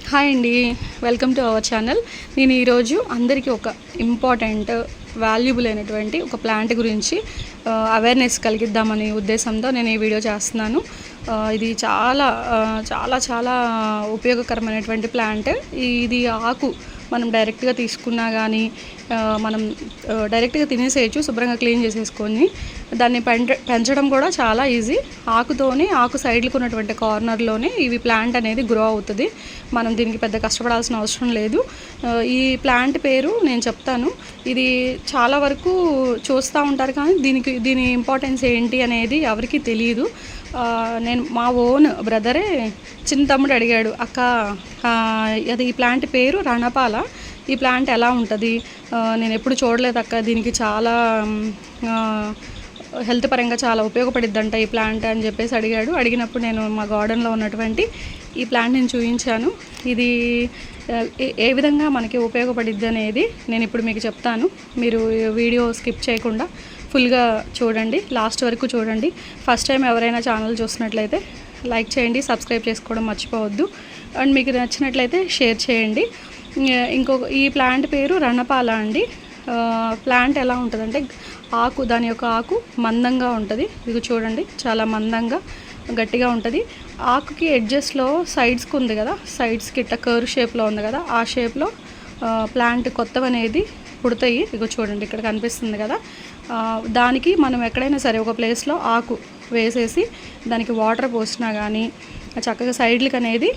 Hi అండి, welcome to our channel. నేను ఈరోజు అందరికీ ఒక ఇంపార్టెంట్ వాల్యుబుల్ అయినటువంటి ఒక ప్లాంట్ గురించి అవేర్నెస్ కలిగిద్దామనే ఉద్దేశంతో నేను ఈ వీడియో చేస్తున్నాను. ఇది చాలా చాలా చాలా ఉపయోగకరమైనటువంటి ప్లాంట్. ఇది ఆకు మనం డైరెక్ట్గా తీసుకున్నా కానీ మనం డైరెక్ట్గా తినేసేయచ్చు, శుభ్రంగా క్లీన్ చేసేసుకొని. దాన్ని పెంచడం కూడా చాలా ఈజీ. ఆకు సైడ్లకు ఉన్నటువంటి కార్నర్లోనే ఇవి ప్లాంట్ అనేది గ్రో అవుతుంది. మనం దీనికి పెద్ద కష్టపడాల్సిన అవసరం లేదు. ఈ ప్లాంట్ పేరు నేను చెప్తాను. ఇది చాలా వరకు చూస్తూ ఉంటారు కానీ దీని ఇంపార్టెన్స్ ఏంటి అనేది ఎవరికీ తెలియదు. నేను మా ఓన్ బ్రదరే చిన్న తమ్ముడు అడిగాడు, అక్క అది ఈ ప్లాంట్ పేరు రణపాల, ఈ ప్లాంట్ ఎలా ఉంటుంది, నేను ఎప్పుడు చూడలేదు అక్క, దీనికి చాలా హెల్త్ పరంగా చాలా ఉపయోగపడిద్దంట ఈ ప్లాంట్ అని చెప్పేసి అడిగినప్పుడు నేను మా గార్డెన్లో ఉన్నటువంటి ఈ ప్లాంట్ నేను చూపించాను. ఇది ఏ విధంగా మనకి ఉపయోగపడిద్ది అనేది నేను ఇప్పుడు మీకు చెప్తాను. మీరు వీడియో స్కిప్ చేయకుండా ఫుల్గా చూడండి, లాస్ట్ వరకు చూడండి. ఫస్ట్ టైం ఎవరైనా ఛానల్ చూసినట్లయితే లైక్ చేయండి, సబ్స్క్రైబ్ చేసుకోవడం మర్చిపోవద్దు. అండ్ మీకు నచ్చినట్లయితే షేర్ చేయండి. ఈ ప్లాంట్ పేరు రణపాల అండి. ప్లాంట్ ఎలా ఉంటుందంటే దాని యొక్క ఆకు మందంగా ఉంటుంది. ఇది చూడండి, చాలా మందంగా గట్టిగా ఉంటుంది. ఆకుకి ఎడ్జెస్లో సైడ్స్కి ఉంది కదా, సైడ్స్కి ఇట్లా కర్వ్ షేప్లో ఉంది కదా, ఆ షేప్లో ప్లాంట్ కొత్తవనేది పుడతాయి. ఇగో చూడండి, ఇక్కడ కనిపిస్తుంది కదా. దానికి మనం ఎక్కడైనా సరే ఒక ప్లేస్లో ఆకు వేసేసి దానికి వాటర్ పోసినా కానీ చక్కగా సైడ్లకి అనేది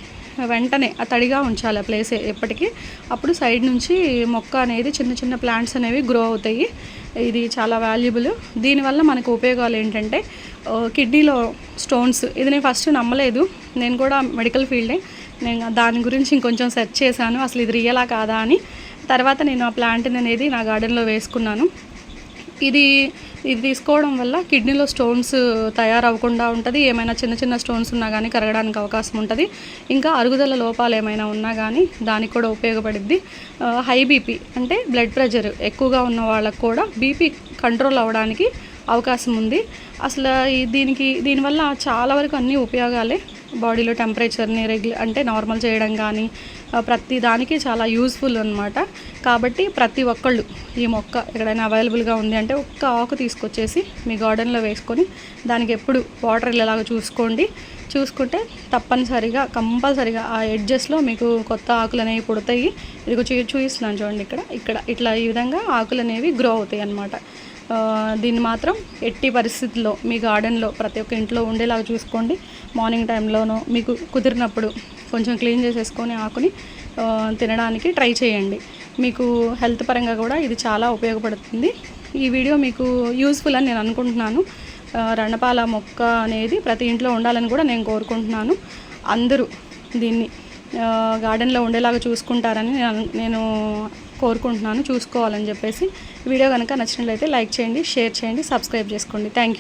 వెంటనే తడిగా ఉంచాలి ఆ ప్లేస్ ఎప్పటికీ. అప్పుడు సైడ్ నుంచి మొక్క అనేది చిన్న చిన్న ప్లాంట్స్ అనేవి గ్రో అవుతాయి. ఇది చాలా వాల్యుబుల్. దీనివల్ల మనకు ఉపయోగాలు ఏంటంటే కిడ్నీలో స్టోన్స్, ఇది నేను ఫస్ట్ నమ్మలేదు, నేను కూడా మెడికల్ ఫీల్డే. నేను దాని గురించి ఇంకొంచెం సెర్చ్ చేశాను, అసలు ఇది రియలా కాదా అని. తర్వాత నేను ఆ ప్లాంట్ అనేది నా గార్డెన్లో వేసుకున్నాను. ఇది తీసుకోవడం వల్ల కిడ్నీలో స్టోన్స్ తయారవ్వకుండా ఉంటుంది. ఏమైనా చిన్న చిన్న స్టోన్స్ ఉన్నా కానీ కరగడానికి అవకాశం ఉంటుంది. ఇంకా అరుగుదల లోపాలు ఏమైనా ఉన్నా కానీ దానికి కూడా ఉపయోగపడుద్ది. హై బీపీ అంటే బ్లడ్ ప్రెషర్ ఎక్కువగా ఉన్న వాళ్ళకు కూడా బీపీ కంట్రోల్ అవ్వడానికి అవకాశం ఉంది. అసలు దీనివల్ల చాలా వరకు అన్ని ఉపయోగాలే. బాడీలో టెంపరేచర్ని అంటే నార్మల్ చేయడం కానీ ప్రతి దానికి చాలా యూజ్ఫుల్ అనమాట. కాబట్టి ప్రతి ఒక్కళ్ళు ఈ మొక్క ఎక్కడైనా అవైలబుల్గా ఉంది అంటే ఒక్క ఆకు తీసుకొచ్చేసి మీ గార్డెన్లో వేసుకొని దానికి ఎప్పుడు వాటర్ వెళ్ళేలాగా చూసుకుంటే తప్పనిసరిగా కంపల్సరిగా ఆ ఎడ్జెస్లో మీకు కొత్త ఆకులు అనేవి పుడతాయి. ఇది చూపిస్తున్నాను చూడండి, ఇక్కడ ఇట్లా ఈ విధంగా ఆకులు అనేవి గ్రో అవుతాయి అన్నమాట. దీన్ని మాత్రం ఎట్టి పరిస్థితుల్లో మీ గార్డెన్లో ప్రతి ఒక్క ఇంట్లో ఉండేలాగా చూసుకోండి. మార్నింగ్ టైంలోనూ మీకు కుదిరినప్పుడు కొంచెం క్లీన్ చేసేసుకొని ఆకుని తినడానికి ట్రై చేయండి. మీకు హెల్త్ పరంగా కూడా ఇది చాలా ఉపయోగపడుతుంది. ఈ వీడియో మీకు యూస్ఫుల్ అని నేను అనుకుంటున్నాను. రణపాల మొక్క అనేది ప్రతి ఇంట్లో ఉండాలని కూడా నేను కోరుకుంటున్నాను. అందరూ దీన్ని గార్డెన్లో ఉండేలాగా చూసుకుంటారని నేను కోరుకుంటున్నాను, చూసుకోవాలని చెప్పేసి. వీడియో కనుక నచ్చినట్లయితే లైక్ చేయండి, షేర్ చేయండి, సబ్స్క్రైబ్ చేసుకోండి. Thank you.